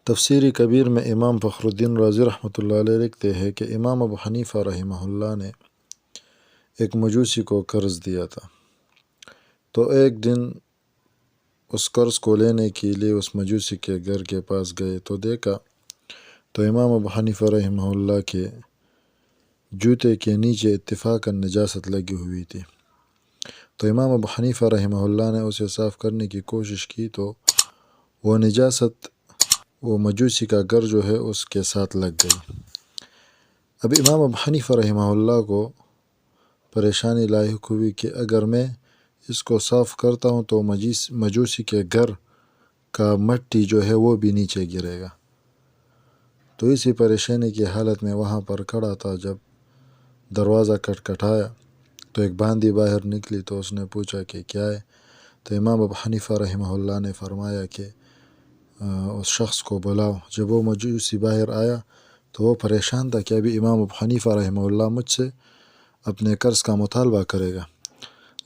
تفسیر کبیر میں امام فخر الدین رازی رحمۃ اللہ علیہ لکھتے ہیں کہ امام ابو حنیفہ رحمہ اللہ نے ایک مجوسی کو قرض دیا تھا، تو ایک دن اس قرض کو لینے کے لیے اس مجوسی کے گھر کے پاس گئے تو دیکھا تو امام ابو حنیفہ رحمہ اللہ کے جوتے کے نیچے اتفاقاً نجاست لگی ہوئی تھی۔ تو امام ابو حنیفہ رحمہ اللہ نے اسے صاف کرنے کی کوشش کی تو وہ نجاست وہ مجوسی کا گھر جو ہے اس کے ساتھ لگ گئی۔ اب امام ابو حنیفہ رحمہ اللہ کو پریشانی لاحق ہوئی کہ اگر میں اس کو صاف کرتا ہوں تو مجوسی کے گھر کا مٹی جو ہے وہ بھی نیچے گرے گا۔ تو اسی پریشانی کی حالت میں وہاں پر کھڑا تھا، جب دروازہ کھٹکھٹایا تو ایک باندی باہر نکلی تو اس نے پوچھا کہ کیا ہے؟ تو امام ابو حنیفہ رحمہ اللہ نے فرمایا کہ اس شخص کو بلاؤ۔ جب وہ مجوسی باہر آیا تو وہ پریشان تھا کہ ابھی امام ابو حنیفہ رحمہ اللہ مجھ سے اپنے قرض کا مطالبہ کرے گا،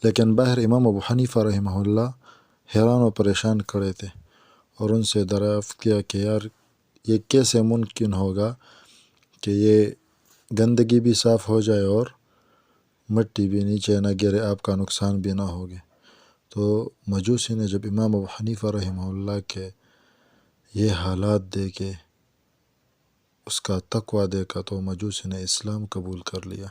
لیکن باہر امام ابو حنیفہ رحمہ اللہ حیران و پریشان کھڑے تھے اور ان سے دریافت کیا کہ یار یہ کیسے ممکن ہوگا کہ یہ گندگی بھی صاف ہو جائے اور مٹی بھی نیچے نہ گرے، آپ کا نقصان بھی نہ ہوگے۔ تو مجوسی نے جب امام ابو حنیفہ رحمہ اللہ کے یہ حالات دیکھے، اس کا تقوی دیکھا، تو مجوسی نے اسلام قبول کر لیا۔